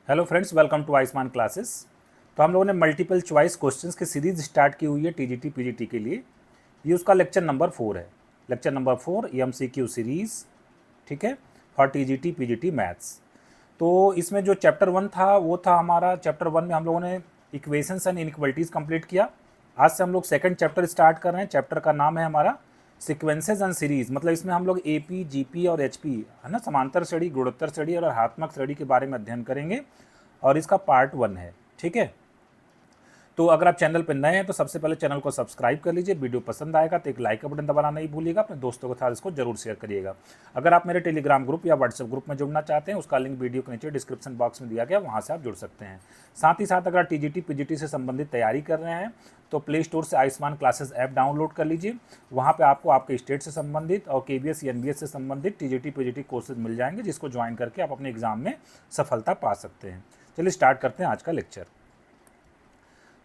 Hello friends, welcome to Ayushman classes. तो हम लोगों ने मल्टीपल चॉइस क्वेश्चंस की सीरीज स्टार्ट की हुई है टीजीटी पीजीटी के लिए। ये उसका लेक्चर नंबर 4 है। लेक्चर नंबर 4 एमसीक्यू सीरीज, ठीक है, फॉर टीजीटी पीजीटी मैथ्स। तो इसमें जो चैप्टर 1 था वो था हमारा चैप्टर 1 में हम लोगों ने इक्वेशंस एंड इनइक्वालिटीज़ कंप्लीट किया। आज से हम लोग सेकंड चैप्टर स्टार्ट कर रहे हैं। चैप्टर का नाम है हमारा सीक्वेंसेज एंड सीरीज। मतलब इसमें हम लोग एपी, जीपी और एचपी, है ना, समांतर श्रेणी, गुणोत्तर श्रेणी और हात्मक श्रेणी के बारे में अध्ययन करेंगे और इसका पार्ट 1 है। ठीक है, तो अगर आप चैनल पर नए हैं तो सबसे पहले चैनल को सब्सक्राइब कर लीजिए। वीडियो पसंद आएगा तो एक लाइक का बटन दबाना नहीं भूलिएगा। अपने दोस्तों के साथ इसको जरूर शेयर करिएगा। अगर आप मेरे टेलीग्राम ग्रुप या व्हाट्सएप ग्रुप में जुड़ना चाहते हैं, उसका लिंक वीडियो के नीचे डिस्क्रिप्शन बॉक्स में दिया गया, वहाँ से आप जुड़ सकते हैं। साथ ही साथ अगर टीजीटी पीजीटी से संबंधित तैयारी कर रहे हैं तो प्ले स्टोर से आयुष्मान क्लासेस ऐप डाउनलोड कर लीजिए। वहाँ पर आपको आपके स्टेट से संबंधित और केबीएस एनबीएस से संबंधित टीजीटी पीजीटी कोर्सेज मिल जाएंगे, जिसको ज्वाइन करके आप अपने एग्जाम में सफलता पा सकते हैं। चलिए स्टार्ट करते हैं आज का लेक्चर।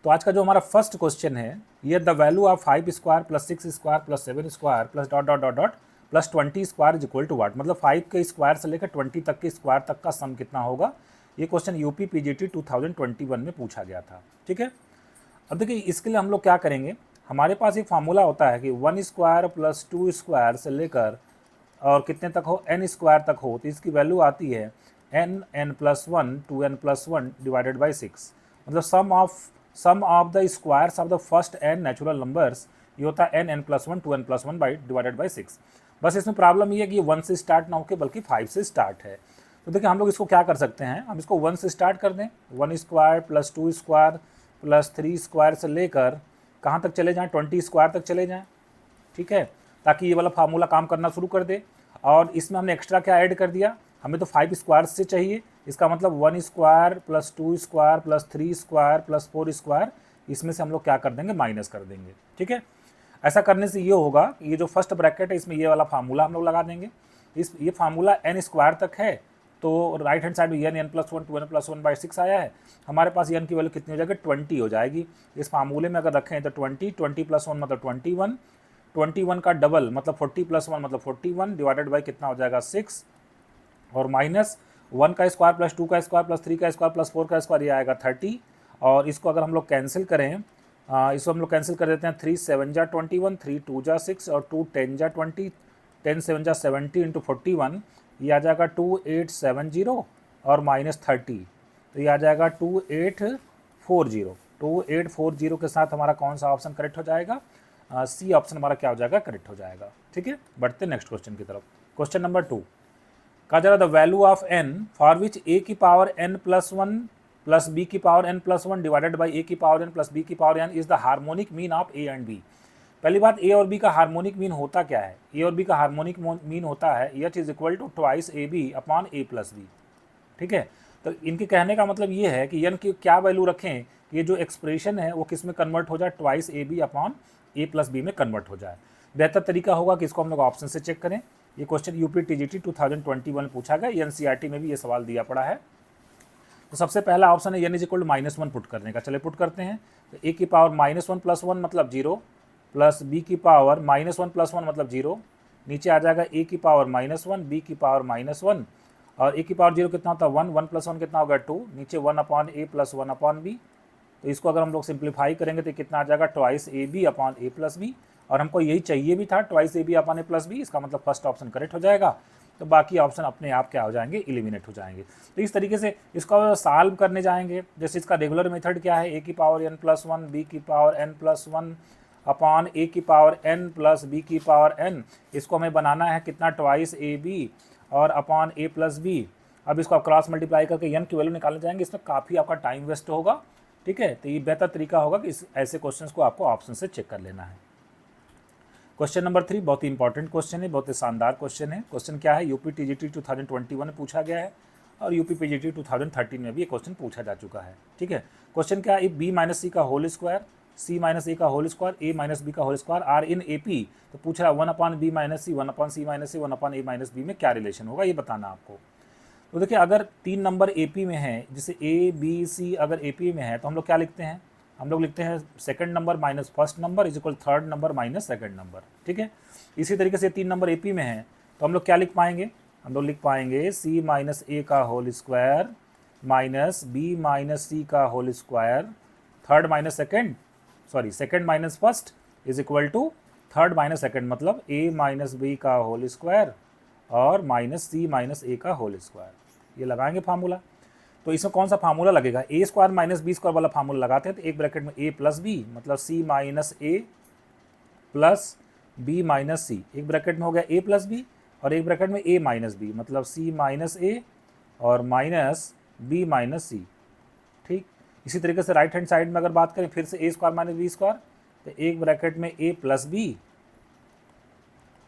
तो आज का जो हमारा फर्स्ट क्वेश्चन है, ये the value of 5 square plus 6 square plus 7 square plus dot dot dot dot plus 20 square is equal to what. मतलब 5 के स्क्वायर से लेकर 20 तक के स्क्वायर तक का सम कितना होगा। ये क्वेश्चन यूपी पीजीटी 2021 में पूछा गया था। ठीक है, अब देखिए इसके लिए हम लोग क्या करेंगे। हमारे पास एक फार्मूला होता है कि 1 स्क्वायर प्लस 2 स्क्वायर से लेकर और कितने तक हो, n स्क्वायर तक हो, तो इसकी वैल्यू आती है n plus 1 2n plus 1 divided by 6। मतलब sum of the squares of the first n natural numbers, ये होता है n plus 1 2n plus 1 by divided by 6। बस इसमें प्रॉब्लम ये है कि 1 से स्टार्ट ना होकर बल्कि 5 से स्टार्ट है। तो देखिए हम लोग इसको क्या कर सकते हैं, हम इसको 1 से स्टार्ट कर दें। 1 square plus 2 square plus 3 square से लेकर कहाँ तक चले जाएँ, 20 स्क्वायर तक चले जाएँ। ठीक है, ताकि ये वाला फार्मूला काम करना शुरू कर दे। और इसमें हमने एक्स्ट्रा क्या ऐड कर दिया, हमें तो 5 स्क्वायर से चाहिए। इसका मतलब 1 square plus 2 square plus 3 square plus 4 square, इसमें से हम लोग क्या कर देंगे, माइनस कर देंगे। ठीक है, ऐसा करने से ये होगा कि ये जो फर्स्ट ब्रैकेट है इसमें ये वाला फार्मूला हम लोग लगा देंगे। ये फार्मूला n स्क्वायर तक है, तो राइट हैंड साइड में n plus 1 2n plus 1 by 6 आया है। हमारे पास n की वैल्यू कितनी हो जाएगी, 20 हो जाएगी। इस फार्मूले में अगर रखें तो 20 प्लस 1 मतलब 21, 21 का डबल मतलब 40 प्लस 1 मतलब 41 डिवाइडेड बाई कितना हो जाएगा 6, और माइनस 1 का स्क्वायर प्लस 2 का स्क्वायर प्लस 3 का स्क्वायर प्लस 4 का स्क्वायर, ये आएगा 30। और इसको अगर हम लोग कैंसिल करें, इसको हम लोग कैंसिल कर देते हैं। 3 7 जा 21, 3 2 जा 6 और 2 10 जा 20, 10 7 जा 70 इंटू 41, ये आ जाएगा 2870 और माइनस 30, तो ये आ जाएगा 2840। 2840 के साथ हमारा कौन सा ऑप्शन करेक्ट हो जाएगा, सी ऑप्शन हमारा क्या हो जाएगा, करेक्ट हो जाएगा। ठीक है, बढ़ते नेक्स्ट क्वेश्चन की तरफ। क्वेश्चन नंबर 2 का जरा the value of n for which a की power n plus 1 plus b की power n plus 1 divided by a की पावर n प्लस b की power n is the harmonic mean of a and b। पहली बात, a और b का harmonic mean होता क्या है। a और b का हार्मोनिक मीन होता है h is equal to twice A B upon a plus B. ठीक है, तो इनके कहने का मतलब ये है कि n की क्या वैल्यू रखें, ये जो एक्सप्रेशन है वो किस में कन्वर्ट हो जाए, twice A B upon a plus B में कन्वर्ट हो जाए। बेहतर तरीका होगा कि इसको हम लोग ऑप्शन से चेक करें। ये क्वेश्चन यूपी टीजीटी 2021 पूछा गया, एनसीईआरटी में भी ये सवाल दिया पड़ा है। तो सबसे पहला ऑप्शन है n is equal to -1 put करने का। चले पुट करते हैं। तो a की पावर -1 प्लस 1 मतलब 0 प्लस b की पावर -1 प्लस 1 मतलब 0, नीचे आ जाएगा a की पावर -1 b की पावर -1 और a की पावर 0 कितना होता है 1, 1 प्लस 1 कितना होगा 2, नीचे 1 upon a plus 1 upon b। तो इसको अगर हम लोग सिंप्लीफाई करेंगे तो कितना आ जाएगा twice A B upon a plus B, और हमको यही चाहिए भी था, twice A B upon a plus B. इसका मतलब फर्स्ट ऑप्शन करेक्ट हो जाएगा, तो बाकी ऑप्शन अपने आप क्या हो जाएंगे, एलिमिनेट हो जाएंगे। तो इस तरीके से इसको सॉल्व करने जाएंगे। जैसे इसका रेगुलर मेथड क्या है, a की पावर n प्लस 1 b की power n plus 1 upon a की पावर n प्लस b की पावर n। इसको हमें बनाना है कितना, ट्वाइस ए बी और अपॉन a प्लस बी। अब इसको आप क्रॉस मल्टीप्लाई करके n की वैल्यू निकालने जाएंगे, इसमें काफ़ी आपका टाइम वेस्ट होगा। ठीक है, तो ये बेहतर तरीका होगा कि इस ऐसे क्वेश्चंस को आपको ऑप्शन से चेक कर लेना है। क्वेश्चन नंबर 3 बहुत ही इंपॉर्टेंट क्वेश्चन है, बहुत ही शानदार क्वेश्चन है। क्वेश्चन क्या है, यूपी टीजीटी 2021 में पूछा गया है और यूपी पीजीटी 2013 में भी ये क्वेश्चन पूछा जा चुका है। ठीक है, क्वेश्चन क्या है, बी माइनस सी का whole square, C minus A का whole square, A minus B का whole square are in A P. तो पूछ रहा है 1 upon B minus C, 1 upon C minus C, 1 upon A minus B में क्या relation होगा, ये बताना आपको। तो देखिए अगर 3 नंबर एपी में है, जैसे ए बी सी अगर एपी में है तो हम लोग क्या लिखते हैं, हम लोग लिखते हैं second number minus first number is equal third number minus second number. ठीक है, इसी तरीके से 3 नंबर एपी में है तो हम लोग क्या लिख पाएंगे, हम लोग लिख पाएंगे सी माइनस ए का whole square minus B minus C का whole square, third minus second, sorry second minus first is equal to third minus second, मतलब ए माइनस बी का होल स्क्वायर और माइनस सी माइनस ए का whole square. ये लगाएंगे formula. तो इसमें कौन सा फार्मूला लगेगा, ए स्क्वायर माइनस बी स्क्वायर वाला फार्मूला लगाते हैं। तो एक ब्रैकेट में ए प्लस बी मतलब सी माइनस ए प्लस बी माइनस सी, एक ब्रैकेट में हो गया ए प्लस बी, और एक ब्रैकेट में ए माइनस बी मतलब सी माइनस ए और माइनस बी माइनस सी। ठीक, इसी तरीके से राइट हैंड साइड में अगर बात करें फिर से ए स्क्वायर माइनस बी स्क्वायर, तो एक ब्रैकेट में ए प्लस बी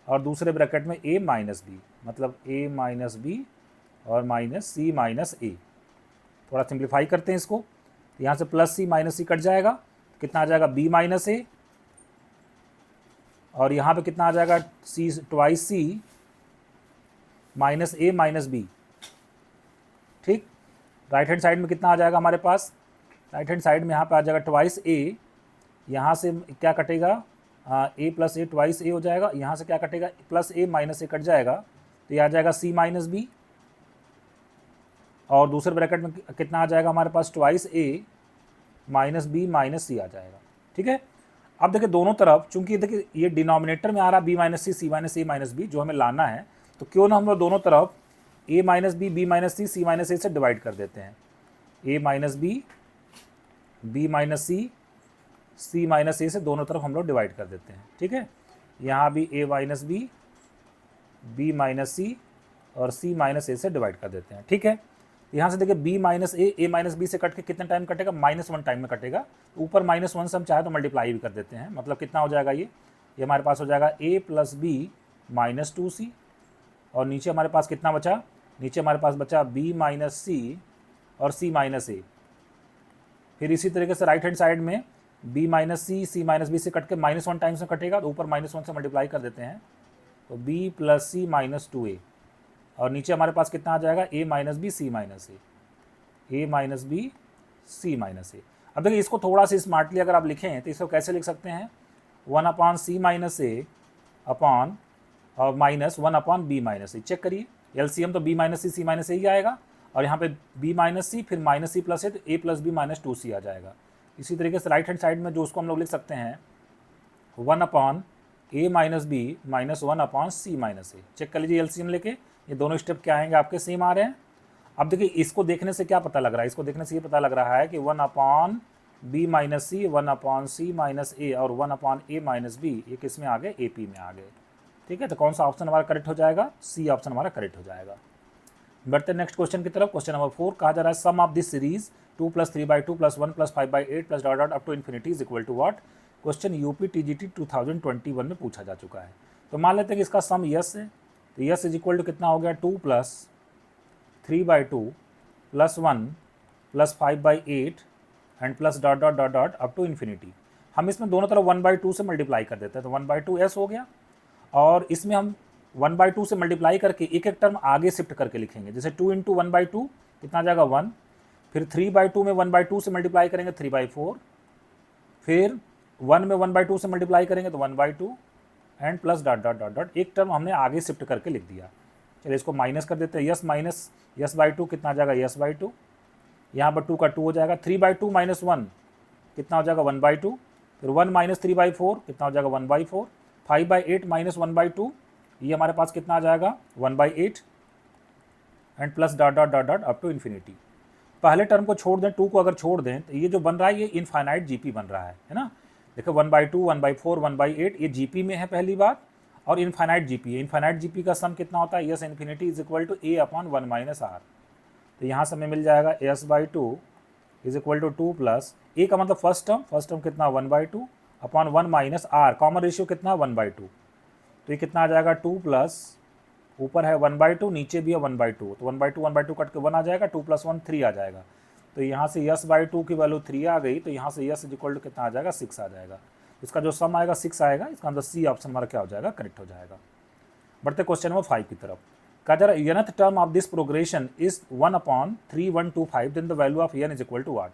और दूसरे ब्रैकेट में ए माइनस बी मतलब ए माइनस बी और माइनस सी माइनस ए। थोड़ा सिंप्लीफाई करते हैं इसको, यहाँ से प्लस सी माइनस सी कट जाएगा, कितना आ जाएगा बी माइनस ए, और यहाँ पे कितना आ जाएगा सी twice C minus A minus B. ठीक, राइट हैंड साइड में कितना आ जाएगा हमारे पास, राइट हैंड साइड में यहाँ पे आ जाएगा ट्वाइस ए, यहाँ से क्या कटेगा ए प्लस ए ट्वाइस ए हो जाएगा, यहाँ से क्या कटेगा प्लस ए माइनस ए कट जाएगा, तो ये आ जाएगा सी माइनस बी, और दूसरे ब्रैकेट में कितना आ जाएगा हमारे पास ट्वाइस ए माइनस बी माइनस सी आ जाएगा। ठीक है, अब देखिए दोनों तरफ, चूंकि देखिए ये डिनोमिनेटर में आ रहा B minus C minus A minus B जो हमें लाना है, तो क्यों ना हम लोग दोनों तरफ ए minus B minus C minus ए से डिवाइड कर देते हैं। ए minus B minus C minus ए से दोनों तरफ हम लोग डिवाइड कर देते हैं। ठीक है, यहाँ भी ए माइनस बी माइनस सी और सी माइनस ए से डिवाइड कर देते हैं। ठीक है, यहाँ से देखिए B minus A minus B से कट के कितने टाइम कटेगा, -1 टाइम में कटेगा। ऊपर -1 से हम चाहे तो मल्टीप्लाई भी कर देते हैं, मतलब कितना हो जाएगा ये हमारे पास हो जाएगा a plus B minus 2c, और नीचे हमारे पास कितना बचा, नीचे हमारे पास बचा b माइनस सी और c माइनस ए। फिर इसी तरीके से राइट हैंड साइड में b minus C minus B से कट के -1 टाइम्स में कटेगा, तो ऊपर -1 से मल्टीप्लाई कर देते हैं, तो b प्लस सी माइनस 2a, और नीचे हमारे पास कितना आ जाएगा a minus B C minus A minus B C minus A. अब देखिए इसको थोड़ा सा स्मार्टली अगर आप लिखें तो इसको कैसे लिख सकते हैं, 1 अपॉन सी माइनस ए अपॉन और माइनस 1 अपॉन बी माइनस ए। चेक करिए एलसीएम तो बी माइनस सी माइनस ए ही आएगा, और यहाँ पे बी माइनस सी फिर माइनस सी प्लस ए, तो A plus B minus 2c आ जाएगा। इसी तरीके से राइट हैंड साइड में जो उसको हम लोग लिख सकते हैं 1 upon A minus B minus 1 upon C minus A. Check कर लीजिए एलसीएम लेके, ये दोनों स्टेप क्या आएंगे आपके सेम आ रहे हैं। अब देखिए इसको देखने से क्या पता लग रहा है, इसको देखने से ये पता लग रहा है कि 1 upon B minus C 1 upon C minus ए और 1 अपॉन ए माइनस बी ये किस में आ गए, ए पी में आ गए। ठीक है, तो कौन सा ऑप्शन हमारा करेक्ट हो जाएगा, सी ऑप्शन हमारा करेक्ट हो जाएगा। बढ़ते नेक्स्ट क्वेश्चन की तरफ। क्वेश्चन नंबर 4 कहा जा रहा है sum of this series 2 + 3/2 + 1 + 5/8 + dot dot up to infinity is equal to what. Question UP TGT 2021 में पूछा जा चुका है। तो मान लेते हैं कि इसका सम यस है, तो यस इज इक्वल टू कितना हो गया 2 + 3/2 + 1 + 5/8 and plus dot dot dot dot up to infinity. हम इसमें दोनों तरफ 1/2 से मल्टीप्लाई कर देते हैं, तो 1/2 एस हो गया, और इसमें हम 1/2 से मल्टीप्लाई करके एक एक टर्म आगे शिफ्ट करके लिखेंगे। जैसे 2 × 1/2 कितना आ जाएगा 1, फिर 3/2 में 1/2 से मल्टीप्लाई करेंगे 3/4, फिर 1 में 1/2 से मल्टीप्लाई करेंगे तो 1/2 and plus dot dot dot dot एक टर्म हमने आगे शिफ्ट करके लिख दिया। चलिए इसको माइनस कर देते हैं, यस माइनस यस/2 कितना आ जाएगा यस/2, यहाँ पर 2 का 2 हो जाएगा, 3/2 - 1 कितना हो जाएगा 1/2, फिर 1 - 3/4 कितना हो जाएगा 1/4, 5/8 - 1/2 ये हमारे पास कितना आ जाएगा 1/8 and plus dot dot dot dot up to infinity. पहले टर्म को छोड़ दें, 2 को अगर छोड़ दें तो ये जो बन रहा है ये इनफाइनाइट जीपी बन रहा है ना। देखो 1/2 1/4 1/8 ये जीपी में है पहली बात, और इनफाइनाइट जीपी है। इनफाइनाइट जीपी का सम कितना होता है, S infinity is equal to a upon 1 - r। तो यहाँ से हमें मिल जाएगा s/2 is equal to 2 plus a का मतलब फर्स्ट टर्म कितना 1/2 अपॉन 1 - r, कॉमन रेशियो कितना 1/2, तो ये कितना आ जाएगा 2 प्लस ऊपर है 1/2 नीचे भी है 1/2, तो 1/2 कट के 1 आ जाएगा, 2 + 1 3 आ जाएगा। तो यहाँ से यस/2 की वैल्यू 3 आ गई, तो यहाँ से यस इज इक्वल टू कितना आ जाएगा 6 आ जाएगा। इसका जो सम आएगा 6 आएगा, इसका अंदर सी ऑप्शन हमारा क्या हो जाएगा करेक्ट हो जाएगा। बढ़ते क्वेश्चन नंबर 5 की तरफ। कहा जा रहा है nth term of this progression is 1/3125 then the value of n is equal to what.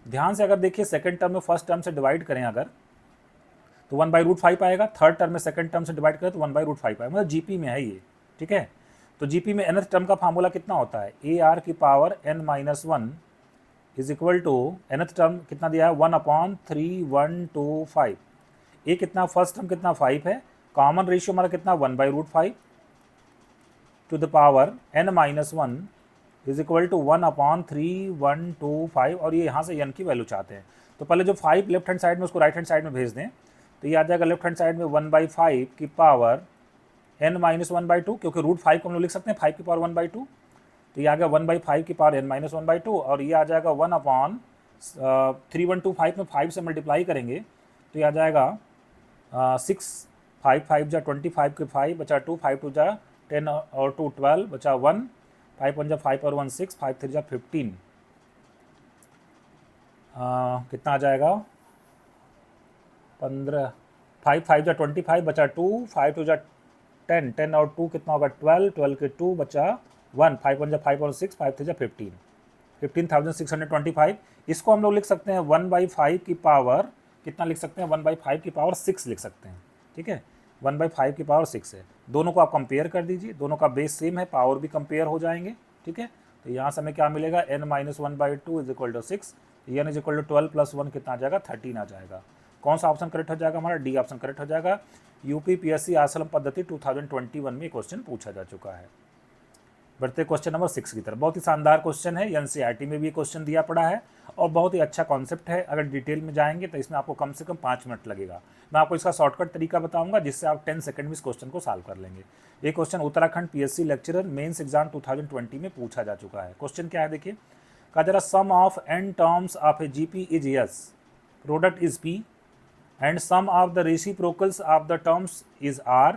ध्यान से अगर देखिए सेकंड टर्म में फर्स्ट टर्म से डिवाइड करें अगर तो 1/√5 आएगा, थर्ड टर्म में सेकंड टर्म से डिवाइड करें तो 1/√5 आएगा, मतलब जीपी में है ये। ठीक है, तो जीपी में nth टर्म का फार्मूला कितना होता है, ए आर की power n-1 is equal to nth term कितना दिया है 1/3125। ए कितना, फर्स्ट टर्म कितना 5 है, कॉमन रेशियो हमारा कितना 1/√5 to the power n-1 is equal to 1/3125, और ये यहाँ से n की वैल्यू चाहते हैं। तो पहले जो 5 लेफ्ट हैंड साइड में उसको राइट हैंड साइड में भेज दें, तो ये आ जाएगा लेफ्ट हैंड साइड में 1/5 की पावर n-1/2, क्योंकि √5 को हम लोग लिख सकते हैं 5 की पावर 1/2, तो ये आ गया 1/5 की पावर n-1/2, और ये आ जाएगा 1/3125 में 5 से मल्टीप्लाई करेंगे तो ये आ जाएगा 6, 5 5 जा 25 के 5 बचा 2, 5 2 जा 10 और 2 12 बचा 1, 5 1 जा 5 और 1 6, 5 3 जा 15, कितना आ जाएगा 15, 5 5 जा 25 बचा 2, 5 2 जा 10, 10 और 2 कितना होगा 12, 12 के 2 बचा 1, 5 1 जा 5 और 6, 5 3 जा 15, 15,625। इसको हम लोग लिख सकते हैं 1/5 की पावर कितना लिख सकते हैं, 1/5 की पावर 6 लिख सकते हैं, ठीक है, 1/5 की पावर 6 है। दोनों को आप कंपेयर कर दीजिए, दोनों का बेस सेम है, पावर भी कंपेयर हो जाएंगे, ठीक है। तो यहाँ से हमें क्या मिलेगा, n-1/2 is equal to 6, n is equal to 12 + 1 कितना आ जाएगा 13 आ जाएगा। कौन सा ऑप्शन करेक्ट हो जाएगा, हमारा डी ऑप्शन करेक्ट हो जाएगा। यूपीपीएससी आसलम पद्धति 2021 में क्वेश्चन पूछा जा चुका है। बढ़ते क्वेश्चन नंबर 6 की तरफ। बहुत ही शानदार क्वेश्चन है, एनसीईआरटी में भी क्वेश्चन दिया पड़ा है और बहुत ही अच्छा कॉन्सेप्ट है। अगर डिटेल में जाएंगे तो इसमें आपको कम से कम 5 मिनट लगेगा। मैं आपको इसका शॉर्टकट तरीका बताऊंगा जिससे आप 10 सेकंड में इस क्वेश्चन को सॉल्व कर लेंगे। ये question Uttarakhand PSC lecturer mains exam 2020 में पूछा जा चुका है। क्वेश्चन क्या है देखिए, कहा जरा sum of n terms of a GP is yes, product is p and sum of the reciprocals of the terms is r,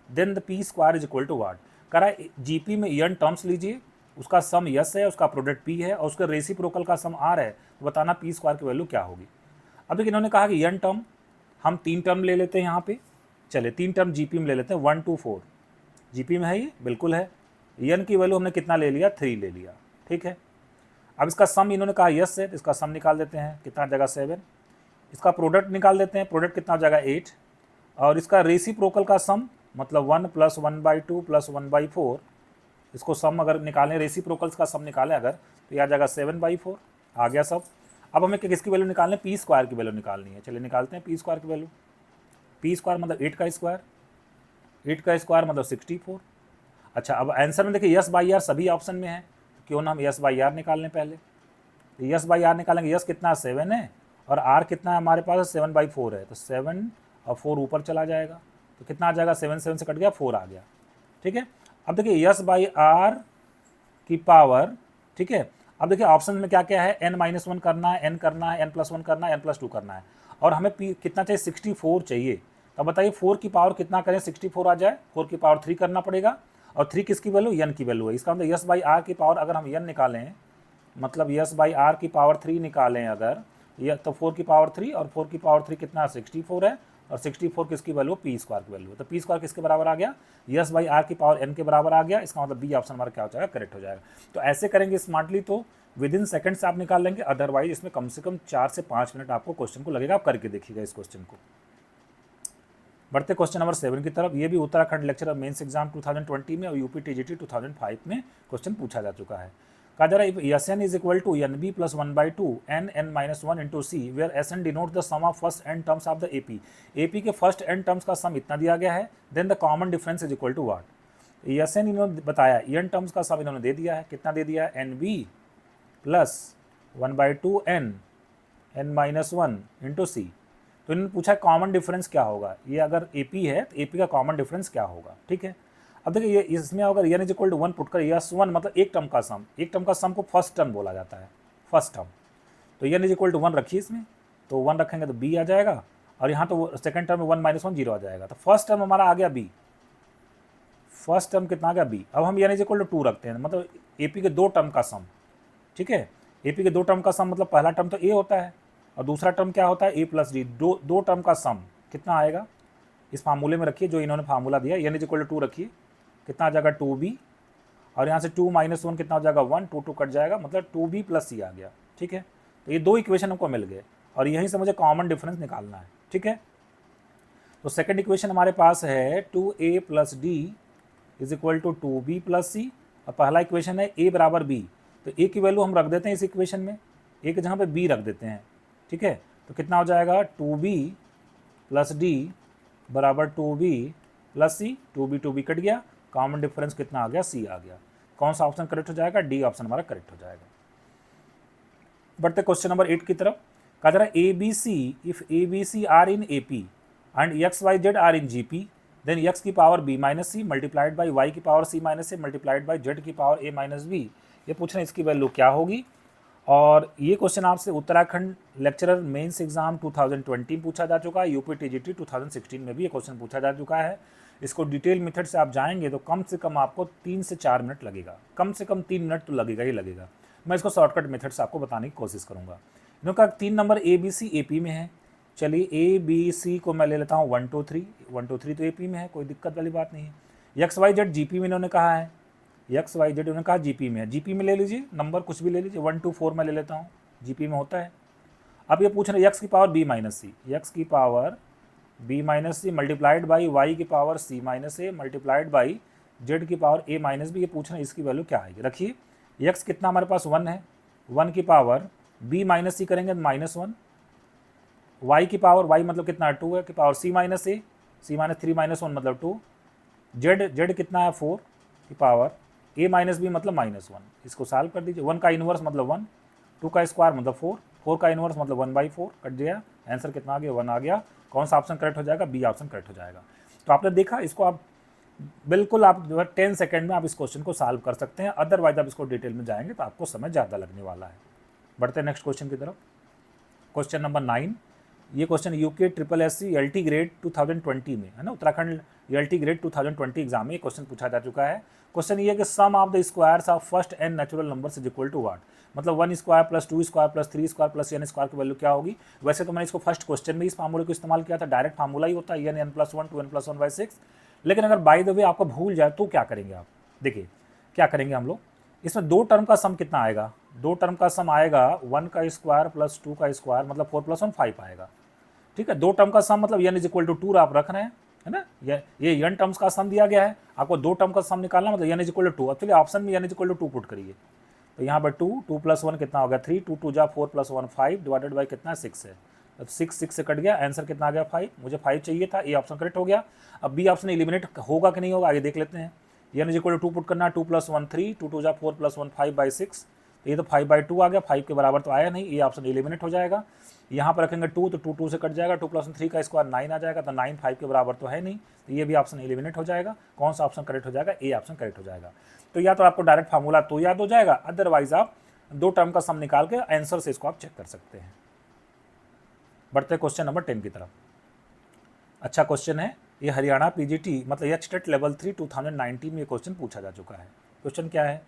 then the p square is equal to what। कह रहा है GP में n terms लीजिए, उसका सम yes है, उसका product p है और उसका रेसिप्रोकल का सम r है, तो बताना p स्क्वायर की वैल्यू क्या होगी। अब देखिए इन्होंने कहा कि n टर्म, हम 3 टर्म ले लेते हैं यहाँ पे, चले 3 टर्म जीपी में ले लेते हैं, 1 2 4 जीपी में है, ये बिल्कुल है। n की वैल्यू हमने कितना ले लिया, 3 ले लिया, ठीक है। अब इसका सम इन्होंने कहा यस है, तो इसका सम निकाल देते हैं, कितना जगह 7। इसका प्रोडक्ट निकाल देते हैं, प्रोडक्ट कितना हो जाएगा 8, और इसका रेसिप्रोकल का सम मतलब 1 + 1/2 + 1/4, इसको सम अगर निकालें, रेसिप्रोकल्स का सम निकालें अगर, तो यह आ जाएगा 7/4 आ गया सब। अब हमें किसकी वैल्यू निकालनी है, पी स्क्वायर की वैल्यू निकालनी है। चलिए निकालते हैं पी स्क्वायर की वैल्यू। पी स्क्वायर मतलब 8 का स्क्वायर, 8 का स्क्वायर मतलब 64। अच्छा अब आंसर में देखिए यस/आर सभी ऑप्शन में है, तो क्यों ना हम यस/आर निकाल लें पहले। तो यस/आर निकालेंगे, यस कितना 7 है और r कितना है हमारे पास 7/4 है, तो 7 और 4 ऊपर चला जाएगा, तो कितना आ जाएगा 7 7 से कट गया 4 आ गया, ठीक है। अब देखिए यस/आर की पावर, ठीक है। अब देखिए ऑप्शन में क्या क्या है, n-1 करना है, n करना है, n+1 करना है, n+2 करना है, और हमें p कितना चाहिए 64 चाहिए। तो बताइए 4 की पावर कितना करें 64 आ जाए, 4 की पावर 3 करना पड़ेगा, और 3 किसकी वैल्यू, n की वैल्यू है। इसका मतलब यस/आर की पावर अगर हम n निकालें, मतलब यस/आर की पावर 3 निकालें अगर, यह तो 4 की पावर 3 और 4 की पावर 3 कितना 64 है, और 64 किसकी वैल्यू, पी स्क्वायर की वैल्यू। तो पी स्क्वायर किसके बराबर आ गया, यस/आर की पावर n के बराबर आ गया। इसका मतलब बी ऑप्शन हमारा क्या हो जाएगा, करेक्ट हो जाएगा। तो ऐसे करेंगे स्मार्टली तो विद इन सेकंड से आप निकाल लेंगे, अदरवाइज इसमें कम से कम 4 से 5 मिनट आपको क्वेश्चन को लगेगा। आप करके देखिएगा इस क्वेश्चन को। बढ़ते क्वेश्चन नंबर 7 की तरफ। ये भी उत्तराखंड लेक्चरर मेंस एग्जाम 2020 में और यूपी टीजीटी 2005 में क्वेश्चन पूछा जा चुका है। कहा जा रहा है Sn is equal to nb plus 1/2 n-1 into c, where Sn denotes the sum of first n terms of the AP। AP के फर्स्ट n टर्म्स का सम इतना दिया गया है, then the common difference is equal to what. Sn इन्होंने बताया, n terms का सम इन्होंने दे दिया है, कितना दे दिया है, nb plus 1/2 n-1 into c। तो इन्होंने पूछा कॉमन डिफरेंस क्या होगा, ये अगर AP है तो AP का कॉमन डिफरेंस क्या होगा, ठीक है। अब देखिए ये इसमें अगर n is equal to 1 put कर, यस 1 मतलब एक टर्म का सम, एक टर्म का सम को फर्स्ट टर्म बोला जाता है, फर्स्ट टर्म। तो n इज इक्वल टू 1 रखिए इसमें, तो 1 रखेंगे तो b आ जाएगा, और यहाँ तो सेकंड टर्म में 1 - 1 0 आ जाएगा। तो फर्स्ट टर्म हमारा आ गया b, फर्स्ट टर्म कितना आ गया b। अब हम n इज इक्वल टू 2 रखते हैं, मतलब AP के 2 टर्म का सम, ठीक है। AP के 2 टर्म का सम मतलब पहला टर्म तो a होता है और दूसरा टर्म क्या होता है a + d, दो टर्म का सम कितना आएगा, इस फार्मूले में रखिए जो इन्होंने फार्मूला दिया, n इज इक्वल टू 2 रखिए, कितना आ जाएगा 2b, और यहाँ से 2 - 1 कितना हो जाएगा 1, 2 2 कट जाएगा, मतलब 2b + c आ गया, ठीक है। तो ये 2 इक्वेशन हमको मिल गए और यहीं से मुझे कॉमन डिफरेंस निकालना है, ठीक है। तो सेकंड इक्वेशन हमारे पास है 2a + d is equal to 2b plus C. और पहला इक्वेशन है a बराबर b, तो a की वैल्यू हम रख देते हैं इस इक्वेशन में, a के जहाँ पे b रख देते हैं, ठीक है। तो कितना हो जाएगा 2b प्लस d बराबर 2b प्लस सी। 2b कट गया, कॉमन डिफरेंस कितना आ गया, c आ गया। कौन सा ऑप्शन करेक्ट हो जाएगा, डी ऑप्शन हमारा करेक्ट हो जाएगा। बढ़ते क्वेश्चन नंबर 8 की तरफ। कहा जा रहा है ABC, if ABC are in AP and XYZ are in GP, then x की power b minus C multiplied by y की power c minus A multiplied by z की पावर a माइनस बी। ये पूछ रहे हैं इसकी value क्या होगी। और ये क्वेश्चन आपसे उत्तराखंड लेक्चरर मेंस एग्जाम 2020 में पूछा जा चुका है, यूपी TGT 2016 में भी ये क्वेश्चन पूछा जा चुका है। इसको डिटेल मेथड से आप जाएंगे तो कम से कम आपको 3 से 4 मिनट लगेगा, कम से कम 3 मिनट तो लगेगा ही लगेगा। मैं इसको शॉर्टकट मेथड से आपको बताने की कोशिश करूँगा। इनका 3 नंबर ABC AP में है। चलिए ABC को मैं ले लेता हूँ 1 2 3, 1 2 3 तो AP में है, कोई दिक्कत वाली बात नहीं है। XYZ GP में इन्होंने कहा है, XYZ उन्होंने कहा GP में है, GP में ले लीजिए, नंबर कुछ भी ले लीजिए, 1 2 4 मैं ले लेता हूँ, GP में होता है। अब ये पूछ रहे हैं x की power b minus C, x की power b minus C multiplied by y की power c minus A multiplied by z की पावर a माइनस बी। ये पूछ रहे हैं इसकी वैल्यू क्या आएगी। रखिए x कितना हमारे पास 1 है, 1 की पावर b माइनस सी करेंगे -1, y की पावर y मतलब कितना 2 है, की पावर c माइनस ए, c माइनस 3 माइनस 1 मतलब 2, z कितना है 4 की पावर a माइनस बी मतलब -1। इसको सॉल्व कर दीजिए। 1 का इन्वर्स मतलब 1, 2 का स्क्वायर मतलब 4, 4 का इन्वर्स मतलब 1/4 कट गया, आंसर कितना आ गया 1 आ गया। कौन सा ऑप्शन करेक्ट हो जाएगा, बी ऑप्शन करेक्ट हो जाएगा। तो आपने देखा, इसको आप बिल्कुल आप जो है 10 सेकंड में आप इस क्वेश्चन को सॉल्व कर सकते हैं, अदरवाइज आप इसको डिटेल में जाएंगे तो आपको समय ज़्यादा लगने वाला है। बढ़ते हैं नेक्स्ट क्वेश्चन की तरफ। क्वेश्चन नंबर 9, ये question UK SSSC LT grade 2020 में है ना, उत्तराखंड LT ग्रेड 2020 एग्जाम में ये क्वेश्चन पूछा जा चुका है। क्वेश्चन ये है कि sum of the squares of first n natural numbers is equal to what, मतलब 1 square plus 2 square plus 3 square plus n square की वैल्यू क्या होगी। वैसे तो मैंने इसको फर्स्ट क्वेश्चन में इस फार्मूले को इस्तेमाल किया था, डायरेक्ट फार्मूला ही होता है n + 1 2n + 1/6। लेकिन अगर बाय द वे आपको भूल जाए तो क्या करेंगे आप, देखिए क्या करेंगे हम लोग, इसमें 2 टर्म का सम कितना आएगा, 2 टर्म का सम आएगा 1 का स्क्वायर प्लस 2 का स्क्वायर मतलब 4 + 1 5 आएगा, ठीक है। 2 टर्म का सम मतलब n = 2 आप रख रहे हैं, है ना, ये n टर्म्स का सम दिया गया है, आपको 2 टर्म का सम निकालना मतलब n = 2। एक्चुअली ऑप्शन में n = 2 पुट करिए, तो यहाँ पर 2 + 1 कितना हो गया 3, 2 2 जा 4 + 1 5 डिवाइडेड बाई कितना 6 है, अब 6 से कट गया, आंसर कितना आ गया 5। मुझे 5 चाहिए था, ए ऑप्शन करेक्ट हो गया। अब बी ऑप्शन एलिमिनेट होगा कि नहीं होगा आगे देख लेते हैं। n = 2 पुट करना, 2 + 1 3, 2 2 जा 4 + 1 5/6, तो ये तो 5/2 आ गया, 5 के बराबर तो आया नहीं, ये ऑप्शन एलिमिनेट हो जाएगा। यहाँ पर रखेंगे 2 तो 2 2 से कट जाएगा, 2 + 1 3 का स्क्वायर 9 आ जाएगा, तो 9 5 के बराबर तो है नहीं, तो ये भी ऑप्शन एलिमिनेट हो जाएगा। कौन सा ऑप्शन करेक्ट हो जाएगा, ए ऑप्शन करेक्ट हो जाएगा। तो या तो आपको डायरेक्ट फार्मूला तो याद हो जाएगा, अदरवाइज आप 2 टर्म का सम निकाल के आंसर से इसको आप चेक कर सकते हैं। बढ़ते क्वेश्चन नंबर 10 की तरफ। अच्छा क्वेश्चन है ये, हरियाणा PGT मतलब HTET लेवल 3 2019 में ये क्वेश्चन पूछा जा चुका है। क्वेश्चन क्या है,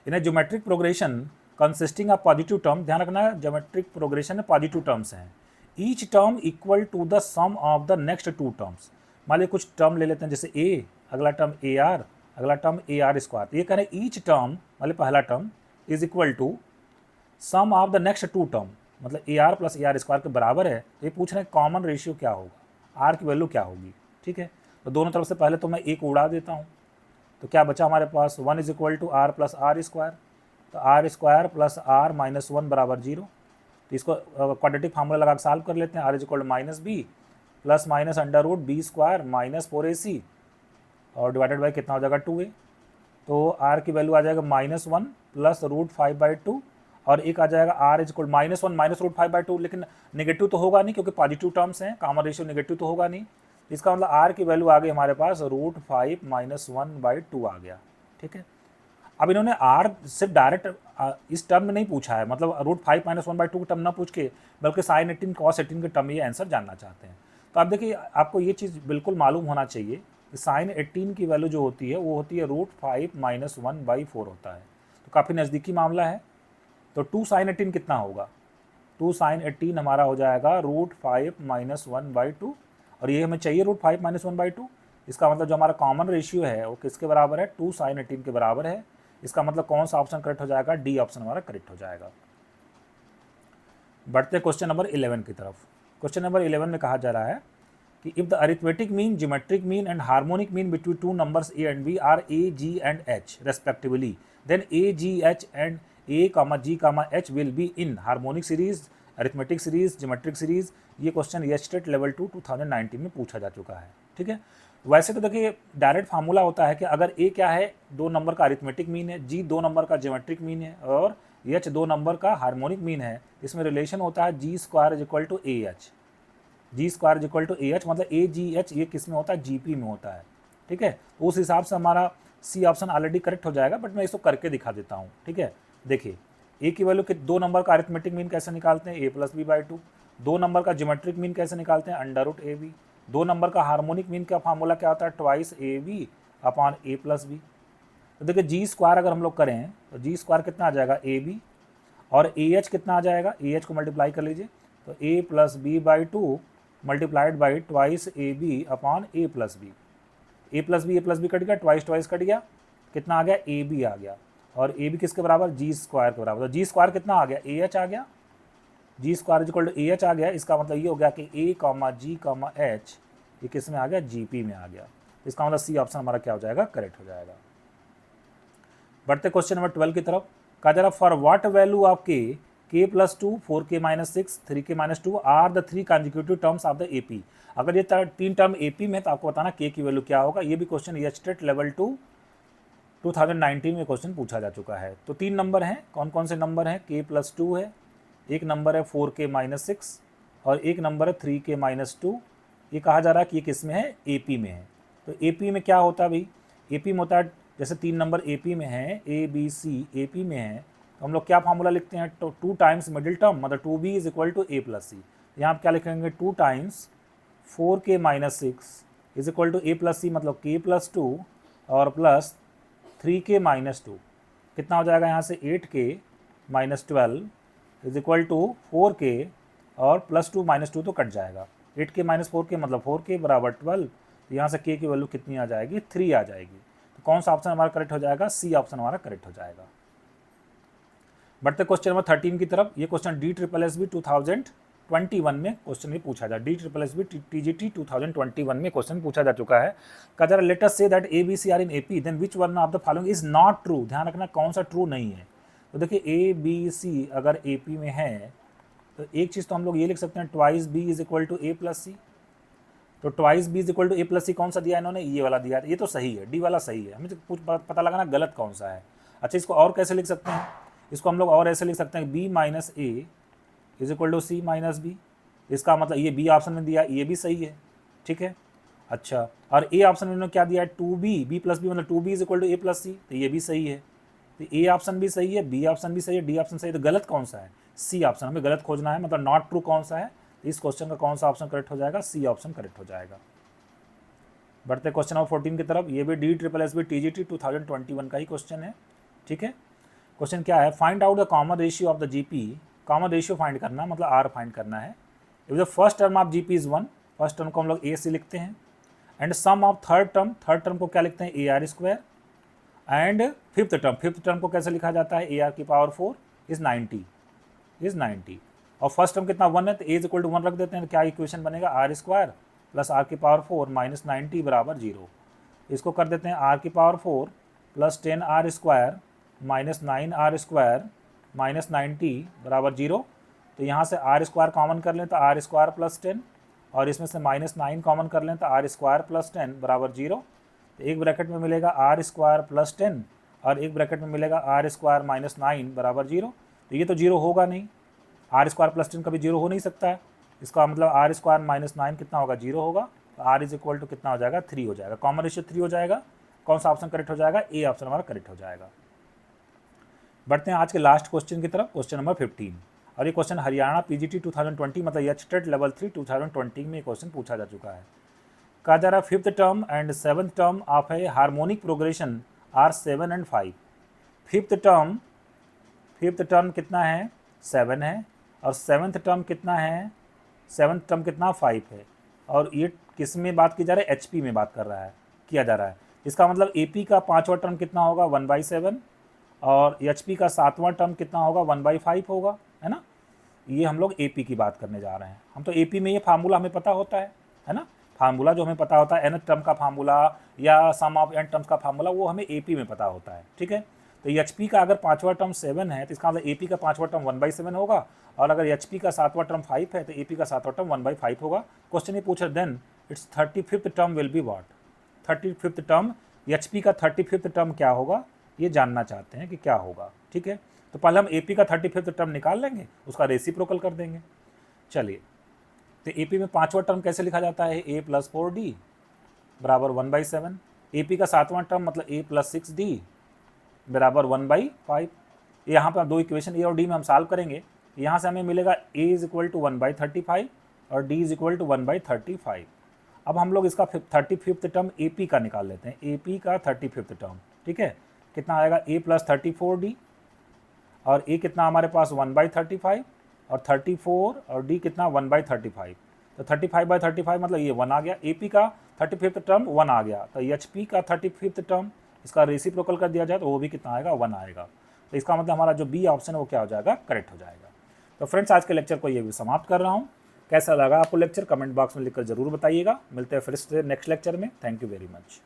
in geometric progression consisting of positive term, ध्यान रखना ज्योमेट्रिक प्रोग्रेशन में पॉजिटिव टर्म्स हैं, each term equal to the sum of the next 2 terms. मान लीजिए कुछ टर्म ले लेते हैं, जैसे a, अगला टर्म AR, अगला टर्म AR², तो ये कह रहे हैं ईच टर्म मतलब पहला term is equal to sum of the next 2 term, मतलब AR + AR² के बराबर है। ये पूछ रहे हैं कॉमन रेशियो क्या होगा, R की वैल्यू क्या होगी, ठीक है। तो दोनों तरफ से पहले तो मैं एक उड़ा देता हूँ, तो क्या बचा हमारे पास 1 = R + R², तो R² + R - 1 = 0। तो इसको क्वाड्रेटिक फार्मूला लगा के सॉल्व कर लेते हैं। R = -b plus minus √b² - 4ac और डिवाइडेड बाई कितना हो जाएगा 2a। तो R की वैल्यू आ जाएगा -1 प्लस √5/2 और एक आ जाएगा R = -1 माइनस √5/2, लेकिन नेगेटिव तो होगा नहीं क्योंकि पॉजिटिव टर्म्स हैं, कॉमन रेशियो नेगेटिव तो होगा नहीं। इसका मतलब R की वैल्यू आ गई हमारे पास √5 - 1/2 आ गया, ठीक है। अब इन्होंने R से डायरेक्ट इस टर्म में नहीं पूछा है, मतलब √5 - 1/2 का टर्म ना पूछ के, बल्कि sin 18 cos 18 के टर्म में ये आंसर जानना चाहते हैं। तो आप देखिए, आपको ये चीज़ बिल्कुल मालूम होना चाहिए कि sin 18 की वैल्यू जो होती है वो होती है √5 - 1/4 होता है, तो काफ़ी नज़दीकी मामला है। तो 2 sin 18 कितना होगा, 2 sin 18 हमारा हो जाएगा √5 - 1/2, और ये हमें चाहिए √5 - 1/2। इसका मतलब जो हमारा कॉमन रेशियो है वो किसके बराबर है, 2 sin 18 के बराबर है। इसका मतलब कौन सा ऑप्शन करेक्ट हो जाएगा, डी ऑप्शन हमारा करेक्ट हो जाएगा। बढ़ते क्वेश्चन नंबर 11 की तरफ। क्वेश्चन नंबर 11 में कहा जा रहा है कि if the arithmetic mean, geometric mean and harmonic mean between two numbers A and B are A, G and H respectively, then A, G, H and A, G, H will be in harmonic series, arithmetic series, geometric series. ये question येस्टेट level 2 2019 में पूछा जा चुका है। ठीक है, वैसे तो देखिए डायरेक्ट फार्मूला होता है कि अगर ए क्या है, 2 नंबर का अरिथमेटिक मीन है, जी 2 नंबर का ज्योमेट्रिक मीन है और एच 2 नंबर का हार्मोनिक मीन है, इसमें रिलेशन होता है G square is equal to A H. G square is equal to A H मतलब ए जी एच, ये किस में होता है, जीपी में होता है। ठीक है, उस हिसाब से हमारा सी ऑप्शन ऑलरेडी करेक्ट हो जाएगा, बट मैं इसको करके दिखा देता हूँ। ठीक है, देखिए ए की वैल्यू कि 2 नंबर का अरिथमेटिक मीन कैसे निकालते हैं, A plus B by 2। 2 number का ज्योमेट्रिक मीन कैसे निकालते हैं, under root A B. 2 number का हार्मोनिक मीन का फार्मूला क्या होता है, twice A B upon A plus B. तो देखिए जी स्क्वायर अगर हम लोग करें तो जी स्क्वायर कितना आ जाएगा, ए बी, और ए एच कितना आ जाएगा, ए एच को मल्टीप्लाई कर लीजिए तो A plus B by 2 multiplied by twice A B upon A plus B. A plus B cut गया, ट्वाइस कट गया, कितना आ गया, ए बी आ गया, और ए बी किसके बराबर, जी स्क्वायर के बराबर। तो जी स्क्वायर कितना आ गया, ए एच आ गया, G square equal to A H आ गया। इसका मतलब ये हो गया कि A comma G comma H ये किस में आ गया, जी पी में आ गया। इसका मतलब सी ऑप्शन हमारा क्या हो जाएगा, करेक्ट हो जाएगा। बढ़ते क्वेश्चन नंबर 12 की तरफ। कहा जा रहा for what value of K plus 2, 4k minus 6, 3k minus 2 are the 3 consecutive terms of the AP. अगर ये 3 टर्म एपी में तो आपको बताना के की वैल्यू क्या होगा। ये भी क्वेश्चन येस्टेट लेवल 2 2019 में क्वेश्चन पूछा जा चुका है। तो 3 नंबर हैं, कौन कौन से नंबर हैं, k प्लस 2 है, एक नंबर है 4k माइनस 6 और एक नंबर है 3k माइनस 2। ये कहा जा रहा है कि ये किस में है, एपी में है। तो एपी में क्या होता है भाई, एपी में होता है जैसे 3 नंबर एपी में है, ए बी सी एपी में है, तो हम लोग क्या फार्मूला लिखते हैं, तो 2 टाइम्स मिडिल टर्म मतलब 2b is equal to A plus C. यहाँ आप क्या लिखेंगे, 2 times 4k minus 6 is equal to A plus C मतलब k प्लस 2 और प्लस 3k माइनस 2। कितना हो जाएगा यहाँ से, 8k minus 12 is equal to 4k और प्लस 2 माइनस 2 तो कट जाएगा, 8k माइनस 4k मतलब 4k बराबर 12। तो यहाँ से k की वैल्यू कितनी आ जाएगी, 3 आ जाएगी। तो कौन सा ऑप्शन हमारा करेक्ट हो जाएगा, सी ऑप्शन हमारा करेक्ट हो जाएगा। बढ़ते क्वेश्चन नंबर 13 की तरफ। ये क्वेश्चन DSSB 2021 में क्वेश्चन भी पूछा जा, DSSB TGT 2021 में क्वेश्चन पूछा जा चुका है। कहा जा रहा let us say that A B C are in AP then which one of the following is not true. ध्यान रखना कौन सा ट्रू नहीं है। तो देखिए ए बी सी अगर एपी में है तो एक चीज़ तो हम लोग ये लिख सकते हैं, twice B is equal to A plus C. तो twice B is equal to A plus C कौन सा दिया इन्होंने, ये वाला दिया, ये तो सही है, डी वाला सही है। हमें तो पता लगाना गलत कौन सा है। अच्छा इसको और कैसे लिख सकते हैं, इसको हम लोग और ऐसे लिख सकते हैं, B minus A is equal to C minus B. इसका मतलब ये बी ऑप्शन में दिया, ये भी सही है। ठीक है, अच्छा और ए ऑप्शन में इन्होंने क्या दिया है, 2b, बी प्लस बी मतलब 2b is equal to A plus C, तो ये भी सही है। तो ए ऑप्शन भी सही है, बी ऑप्शन भी सही है, डी ऑप्शन सही है। तो गलत कौन सा है, सी ऑप्शन। हमें गलत खोजना है, मतलब नॉट ट्रू कौन सा है। तो इस क्वेश्चन का कौन सा ऑप्शन करेक्ट हो जाएगा, सी ऑप्शन करेक्ट हो जाएगा। बढ़ते क्वेश्चन नंबर 14 की तरफ। ये भी DSSB TGT 2021 का ही क्वेश्चन है। ठीक है, क्वेश्चन क्या है, find out the common ratio of the GP. Common ratio find करना मतलब आर फाइंड करना है। If the first term of GP is 1, first term को हम लोग ए से लिखते हैं, and sum of third term को क्या लिखते हैं, A R square, and fifth term को कैसे लिखा जाता है, ए आर की पावर 4 इज 90। और फर्स्ट टर्म कितना 1 है, तो ए इज इक्वल टू 1 रख देते हैं, तो क्या इक्वेशन बनेगा, आर स्क्वायर प्लस आर की पावर 4 माइनस 90 बराबर 0। इसको कर देते हैं आर की power 4 plus 10 R square minus 9 R square minus 90 बराबर 0। तो यहाँ से आर स्क्वायर कॉमन कर लें तो आर स्क्वायर प्लस 10, और इसमें से माइनस 9 कॉमन कर लें तो आर स्क्वायर प्लस 10 बराबर 0। तो एक ब्रैकेट में मिलेगा आर स्क्वायर प्लस 10 और एक ब्रैकेट में मिलेगा आर स्क्वायर माइनस 9 बराबर 0। तो ये तो 0 होगा नहीं, आर स्क्वायर प्लस 10 कभी 0 हो नहीं सकता है। इसका मतलब आर स्क्वायर माइनस 9 कितना होगा, 0 होगा। तो आर इज इक्वल टू कितना हो जाएगा, 3 हो जाएगा। कॉमन रेशियो 3 हो जाएगा। कौन सा ऑप्शन करेक्ट हो जाएगा, ए ऑप्शन हमारा करेक्ट हो जाएगा। बढ़ते हैं आज के लास्ट क्वेश्चन की तरफ, क्वेश्चन नंबर 15। और ये क्वेश्चन हरियाणा PGT 2020 मतलब येस्टेट लेवल 3 2020 में क्वेश्चन पूछा जा चुका है। कहा जा रहा है fifth term and seventh term of a harmonic progression are 7 and 5। Fifth term कितना है, 7 है, और सेवन्थ टर्म कितना है, 5 है। और ये किस में बात की जा रही है, HP में बात किया जा रहा है। इसका मतलब AP का 5वां टर्म कितना होगा, 1/7, और HP का 7वां टर्म कितना होगा, 1/5 होगा, है ना। ये हम लोग AP की बात करने जा रहे हैं। हम तो AP में ये फार्मूला हमें पता होता है ना। फार्मूला जो हमें पता होता है nth टर्म का फार्मूला या सम ऑफ n टर्म्स का फार्मूला, वो हमें AP में पता होता है, ठीक है। तो HP का अगर 5वां टर्म 7 है तो इसका मतलब AP का 5वां टर्म 1/7 होगा, और अगर HP का 7वां टर्म 5 है तो AP का 7वां टर्म 1/5 होगा। क्वेश्चन ये पूछा then its 35th term will be what, 35th term, HP का 35th टर्म क्या होगा ये जानना चाहते हैं कि क्या होगा, ठीक है। तो पहले हम AP का 35th टर्म निकाल लेंगे, उसका रेसिप्रोकल कर देंगे। चलिए, तो AP में 5वां टर्म कैसे लिखा जाता है, A + 4D बराबर 1/7। AP का 7वां टर्म मतलब A + 6D बराबर 1/5। यहाँ पर 2 इक्वेशन A और D में हम सॉल्व करेंगे, यहाँ से हमें मिलेगा A = 1/35 और D = 1/35। अब हम लोग इसका 35th टर्म AP का निकाल लेते हैं, AP का 35th टर्म, ठीक है। कितना आएगा, A + 34D, और A कितना हमारे पास 1/35, और 34 और D कितना 1/35। तो 35/35 मतलब ये 1 आ गया। AP का 35th टर्म 1 आ गया, तो HP का 35th टर्म इसका रेसिप्रोकल कर दिया जाए तो वो भी कितना आएगा, 1 आएगा। तो इसका मतलब हमारा जो बी ऑप्शन है वो क्या हो जाएगा, करेक्ट हो जाएगा। तो फ्रेंड्स, आज के लेक्चर को ये भी समाप्त कर रहा हूँ। कैसा लगा आपको लेक्चर, कमेंट बॉक्स में लिखकर जरूर बताइएगा। मिलते हैं फिर से नेक्स्ट लेक्चर में। Thank you very much.